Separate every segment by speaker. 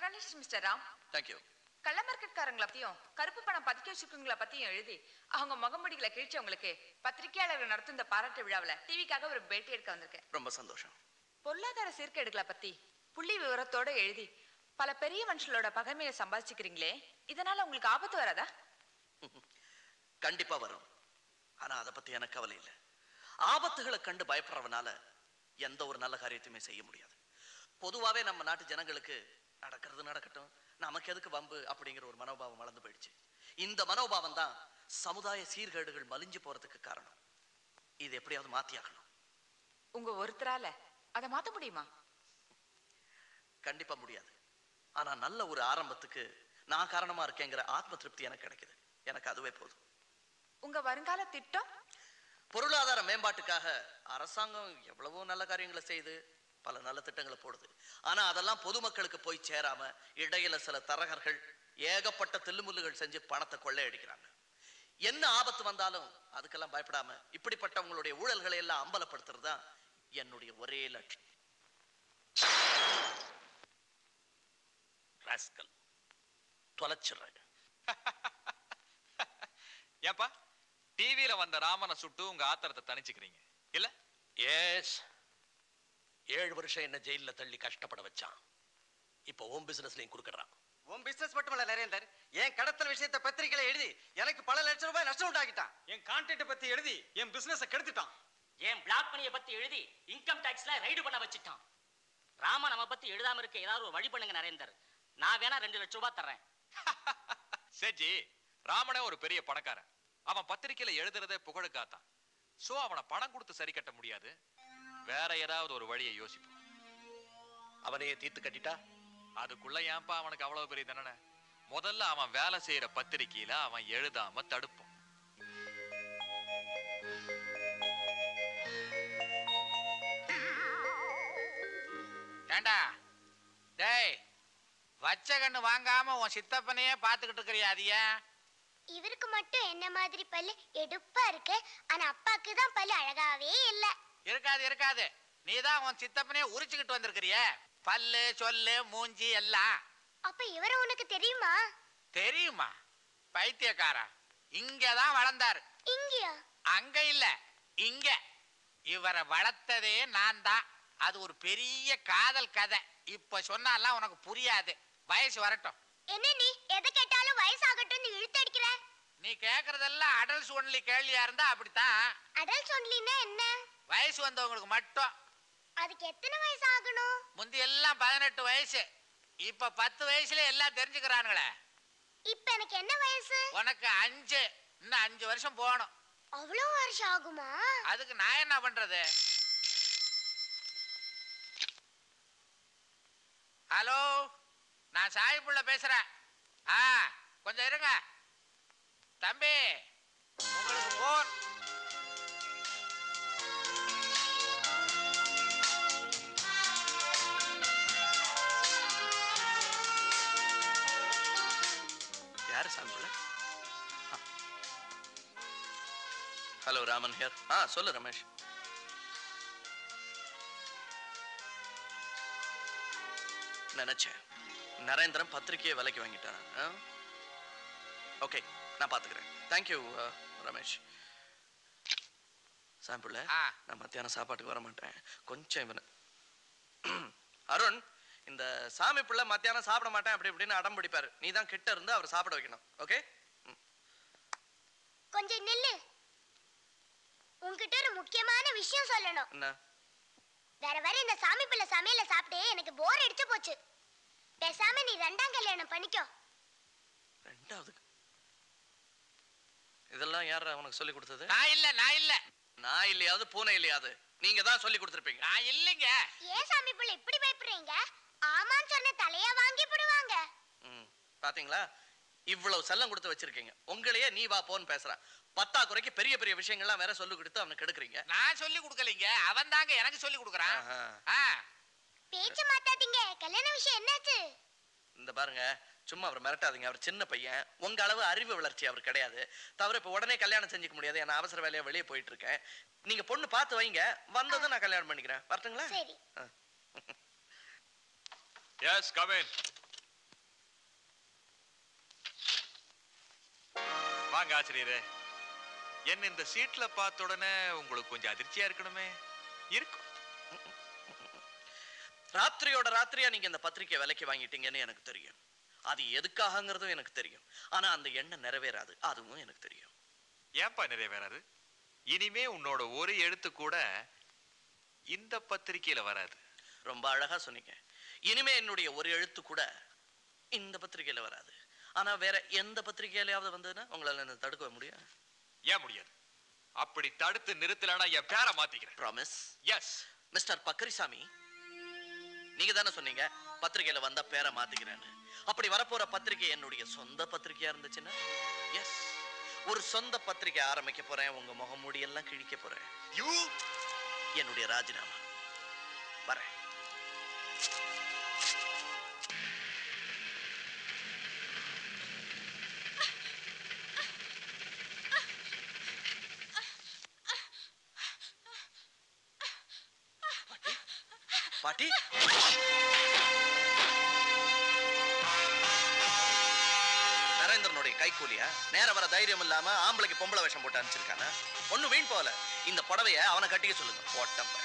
Speaker 1: Congratulation mister Ram.
Speaker 2: Thank you.
Speaker 1: கள்ள மார்க்கெட்காரங்களை பத்தியும் கருப்பு பணம் பதுக்கி வச்சுக்கவங்கள பத்தியும் எழுதி அவங்க முகமுடிகளை கிழிச்சவங்களுக்கு பத்திரிகையாளர்கள் நடத்தும் இந்த பாராட்டு விழாவில் டிவிக்காக ஒரு பேட்டி எடுக்க வந்திருக்கேன்.
Speaker 2: ரொம்ப சந்தோஷம்.
Speaker 1: பொருளாதார சீர்கேடுகளை பத்தி புள்ளி விவரத்தோட எழுதி பல பெரிய மனுஷங்களோட பகைமையை சம்பாதிச்சுக்கிறீங்களே, இதனால உங்களுக்கு ஆபத்து வராதா?
Speaker 2: கண்டிப்பா வரும். ஆனா அதை பத்தி எனக்கு கவலை இல்லை. ஆபத்துகளை கண்டு பயப்படுறவனால எந்த ஒரு நல்ல காரியத்தையுமே செய்ய முடியாது. பொதுவாவே நம்ம நாட்டு ஜனங்களுக்கு நடக்கிறது நடக்கட்டும், நமக்கு எதுக்கு வம்பு அப்படிங்கிற ஒரு மனோபாவம் வளர்ந்து போயிடுச்சு. இந்த மனோபாவம் தான் சமுதாய சீர்கேடுகள் மலிஞ்சு போறதுக்கு காரணம். இது எப்படியாவது மாத்தியாகணும்.
Speaker 1: உங்க ஒருத்தரால அதை மாத்த முடியுமா?
Speaker 2: கண்டிப்பா முடியாது. ஆனா நல்ல ஒரு ஆரம்பத்துக்கு நான் காரணமா இருக்கேங்கிற ஆத்ம திருப்தி எனக்கு கிடைக்குது. எனக்கு அதுவே போதும்.
Speaker 1: உங்க வருங்கால திட்டம்?
Speaker 2: பொருளாதார மேம்பாட்டுக்காக அரசாங்கம் எவ்வளவோ நல்ல காரியங்களை செய்து பல நல்ல திட்டங்களை போடுது. ஆனா அதெல்லாம் பொதுமக்களுக்கு போய் சேராம இடையில சில தரகர்கள் ஏகப்பட்ட தில்லுமுல்லுகள் செஞ்சு பணத்தை கொள்ளையடிக்கிறாங்க. என்ன ஆபத்து வந்தாலும் அதுக்கெல்லாம் பயப்படாம இப்படிப்பட்டவங்களுடைய ஊழல்களை எல்லாம் அம்பலப்படுத்துறது தான் என்னுடைய ஒரே லட்சியம். ராஸ்கல் தொலைச்சிடுறாங்க.
Speaker 3: ஏப்பா டிவியில வந்த ராமனை சுட்டு உங்க ஆத்திரத்தை தணிச்சுக்கிறீங்க இல்ல?
Speaker 2: எஸ். 7 வருஷம் என்ன ஜெயில தள்ளி கஷ்டப்பட வச்சான். இப்ப ஓம் பிசினஸ்லயும் குறுக்கறான்.
Speaker 4: ஓம் பிசினஸ் மட்டுமல்ல நரேந்தர், என் கடத்தல் விஷயத்தை பத்திரிகையில எழுதி எனக்கு பல லட்சம் ரூபாய் நஷ்டம் உண்டாக்கிட்டான்.
Speaker 5: என் கான்ட்ராக்ட் பத்தி எழுதி என் பிசினஸை கெடுத்துட்டான்.
Speaker 6: என் பிளாக் மணியை பத்தி எழுதி இன்கம் டாக்ஸ்ல ரைடு பண்ண வச்சுட்டான். ராம நம்ம பத்தி எழுதாம இருக்க ஏதாவது ஒரு வழி பண்ணுங்க நரேந்தர். நான் வேணா 2 லட்சம் ரூபாய் தர்றேன்.
Speaker 3: சேஜி, ராமனே ஒரு பெரிய பணக்காரன். அவன் பத்திரிக்கையில எழுதுறதே புகழுக்காத்தான். சோ அவனை பணம் கொடுத்து சரி கட்ட முடியாது. வேற ஏதாவது ஒரு வழியை யோசிப்போம்.
Speaker 2: அவனையே தீர்த்து கட்டிட்டா
Speaker 3: அதுக்குள்ள ஏன்பா அவனுக்கு அவ்வளவு பெரிய தண்டனை? முதல்ல அவன் வேலை செய்யற பத்திரிக்கையில அவன் எழுதாம தடுப்போம்.
Speaker 7: ஏண்டா டேய், வச்ச கண்ணு வாங்காம உன் சித்தப்பனையே பாத்துக்கிட்டு இருக்கிறியா? அது ஏன்?
Speaker 8: இவருக்கு மட்டும் என்ன மாதிரி பல்லு எடுப்பா இருக்கு, ஆனா அப்பாக்கு தான் பல்லு அழகாவே இல்ல.
Speaker 7: இருக்காது இருக்காது, நீதான் உன் சித்தப்பனையே உரிச்சுக்கிட்டு வந்திருக்கிறிய. பல்லு சொல்லு மூஞ்சி எல்லாம்.
Speaker 8: அப்ப இவர உனக்கு தெரியுமா?
Speaker 7: தெரியுமா? பைத்தியக்காரா, இங்கதான் வளர்ந்தாரு.
Speaker 8: இங்கயா?
Speaker 7: அங்க இல்ல, இங்க. இவரை வளர்த்ததே நான் தான். அது ஒரு பெரிய காதல் கதை. இப்ப சொன்னாலாம் உனக்கு புரியாது. வயசு வரட்டும்.
Speaker 8: என்ன நீ எதை கேட்டாலும் வயசாகட்டும் இழுத்தடிக்கிற?
Speaker 7: நீ கேக்குறதெல்லாம் அடல்ஸ் ஒன்லி கேள்வியா இருந்தா அப்படித்தான்.
Speaker 8: அடல்ஸ் ஒன்லினா என்ன?
Speaker 7: வயசு வந்தவங்களுக்கு மட்டும்.
Speaker 8: அதுக்கு எத்தனை வயசு ஆகணும்?
Speaker 7: முந்தி எல்லாம் 18 வயசு. இப்ப 10 வயசுல எல்லாம் தெரிஞ்சுக்கிறானுங்களே.
Speaker 8: இப்ப எனக்கு என்ன வயசு?
Speaker 7: உனக்கு 5. இன்னும் 5 வருஷம் போகணும்.
Speaker 8: அவ்வளவு வருஷம் ஆகுமா?
Speaker 7: அதுக்கு நான் என்ன பண்றது? ஹலோ, நான் சாயிப்புள்ள பேசுறேன். கொஞ்சம் இருங்க தம்பி, உங்களுக்கு போன்.
Speaker 2: யாரு சாம்பிள்? Hello, Raman here. சொல்லு ரமேஷ். நினைச்சேன் நரேந்திரன் பத்திரிகையை விலைக்கு வாங்கிட்டான். ஓகே, நான் பாத்துக்கிறேன். தேங்க்யூ ரமேஷ். சாம்பிள், நான் மத்தியானம் சாப்பாட்டுக்கு வர மாட்டேன். கொஞ்சம் இவனு அருண், இந்த சாமி பிள்ளை மத்தியானம் சாப்பிட மாட்டேன் அப்படி இப்படின்னு அடம் பிடிப்பாரு. நீ தான் கிட்ட இருந்து அவர் சாப்பிட வைக்கணும். ஓகே?
Speaker 8: கொஞ்சம் நில்லு. உன்கிட்ட ஒரு முக்கியமான விஷயம் சொல்லணும்.
Speaker 2: என்ன?
Speaker 8: வேற வேற இந்த சாமி பிள்ளை சமையல சாப்பிட்டு எனக்கு போர் அடிச்சு போச்சு. பேசாம நீ 2ஆம் கல்யாணம் பண்ணிக்கோ.
Speaker 2: 2வது? இதெல்லாம் யாரா உனக்கு சொல்லி கொடுத்தது?
Speaker 7: நான் இல்ல, நான் இல்ல.
Speaker 2: நான் இல்லையாவது பூனை இல்லையாவது நீங்க தான் சொல்லி கொடுத்துருப்பீங்க.
Speaker 7: நான் இல்லைங்க.
Speaker 8: ஏன் சாமி பிள்ளை இப்படி பயப்படுறீங்க? ஆமான்னு சொன்ன தலையா வாங்கி போடுவாங்க.
Speaker 2: பாத்தீங்களா, இவ்வளவு செல்லம் கொடுத்து வச்சிருக்கீங்க. உங்களையே நீ வா போன்னு பேசுறான். 10 குறைக்கு பெரிய பெரிய விஷயங்கள்லாம் வேற சொல்லி கொடுத்து அவனுக்கு எடுக்கிறீங்க.
Speaker 7: நான் சொல்லி கொடுக்கலீங்க, அவன் தாங்க எனக்கு சொல்லி கொடுக்குறான்.
Speaker 8: பேச்சு மாத்தாதீங்க. கல்யாண விஷயம் என்னாச்சு?
Speaker 2: இந்த பாருங்க, சும்மா அவர் மிரட்டாதீங்க. அவர் சின்ன பையன். உங்க அளவு அறிவு வளர்ச்சி அவர் கிடையாது. தவிர இப்ப உடனே கல்யாணம் செஞ்சுக்க முடியாது. நான் அவசர வேலையா வெளியே போயிட்டு இருக்கேன். நீங்க பொண்ணு பார்த்து வைங்க, வந்ததும் நான் கல்யாணம் பண்ணிக்கிறேன். வரட்டுங்களா?
Speaker 8: சரி.
Speaker 3: Yes, come in. வாங்க ஆசிரியரே. என்ன இந்த சீட்ல பார்த்த உடனே உங்களுக்கு கொஞ்சம் அதிர்ச்சியா இருக்கணுமே? இருக்கும்.
Speaker 2: ராத்திரியோட ராத்திரியா நீங்க இந்த பத்திரிக்கை விலைக்கு வாங்கிட்டீங்கன்னு எனக்கு தெரியும். அது எதுக்காகங்கிறதும் எனக்கு தெரியும். ஆனா அந்த எண்ணம் நிறைவேறாது, அதுவும் எனக்கு தெரியும்.
Speaker 3: ஏன்பா நிறைவேறாது? இனிமே உன்னோட ஒரு எழுத்து கூட இந்த பத்திரிக்கையில வராது.
Speaker 2: ரொம்ப அழகா சொன்னீங்க. இனிமே என்னுடைய ஒரு எழுத்து கூட இந்த பத்திரிக்கையில வராது. ஆனா வேற எந்த பத்திரிக்கையிலாவது வந்ததுன்னா உங்களால என்ன தடுக்க முடியும்?
Speaker 3: ஏன் முடியாது? அப்படி தடுத்து நிறுத்தலனா என் பேரை மாத்திக்கிறேன்.
Speaker 2: ப்ராமிஸ்?
Speaker 3: எஸ்.
Speaker 2: மிஸ்டர் பக்கரிசாமி, நீங்க தானே சொன்னீங்க பத்திரிக்கையில வந்தா பேரை மாத்திக்கிறேன்னு. அப்படி வரப்போற பத்திரிக்கை என்னுடைய சொந்த பத்திரிக்கையா இருந்துச்சுன்னா எஸ், ஒரு சொந்த பத்திரிக்கை ஆரம்பிக்க போறேன். உங்க முகமூடி எல்லாம் கிழிக்க போறேன். என்னுடைய ராஜினாமா. வரேன். பாட்டி, நரேந்திரனுடைய கைக்கூலியா? நேர வர தைரியம் இல்லாம ஆம்பளைக்கு பொம்பளை வேஷம் போட்டு அனுப்பிச்சிருக்கானே. ஒண்ணு வீண் போல. இந்த புடவைய அவனை கட்டிக்க சொல்லுங்க. போட்டப்ப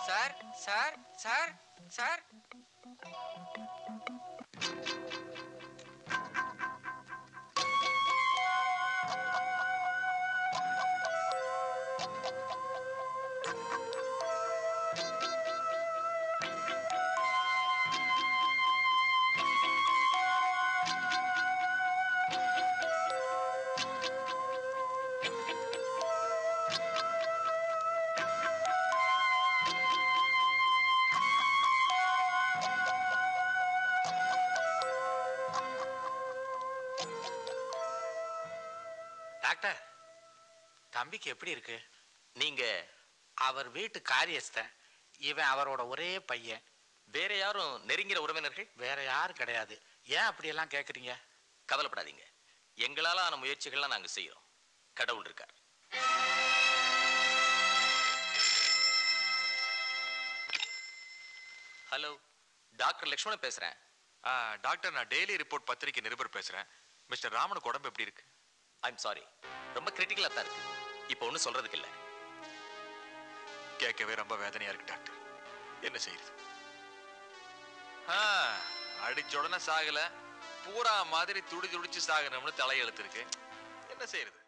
Speaker 7: sir sir sir sir doctor, தம்பிக்கு எப்படி இருக்கு?
Speaker 2: நீங்க
Speaker 7: அவர் வீட்டு காரியஸ்தன். இவன் அவரோட ஒரே பையன்.
Speaker 9: வேற யாரும் நெருங்கிற உறவினர்கள்?
Speaker 7: வேற யாரும் கிடையாது. ஏன் அப்படி எல்லாம் கேக்குறீங்க?
Speaker 9: கவலைப்படாதீங்க, எங்களால ஆன முயற்சிகள்லாம் நாங்க செய்யறோம். கடவுள் இருக்கார். ஹலோ, டாக்டர் லக்ஷ்மணன் பேசுறேன்.
Speaker 3: டாக்டர், நான் டெய்லி ரிப்போர்ட் பத்திரிகை நிருபர் பேசுறேன். மிஸ்டர் ராமனுக்கு உடம்பு எப்படி இருக்கு?
Speaker 9: ஐம் சாரி, ரொம்ப கிரிட்டிக்கலா தான் இருக்கு. இப்போ ஒன்றும் சொல்றதுக்கு இல்லை.
Speaker 3: கேட்கவே ரொம்ப வேதனையா இருக்கு டாக்டர். என்ன செய்யுது? அடிச்ச உடனே சாகல, பூரா மாதிரி துடி துடிச்சு சாகணும்னு தலையெழுத்து இருக்கு. என்ன செய்யறது?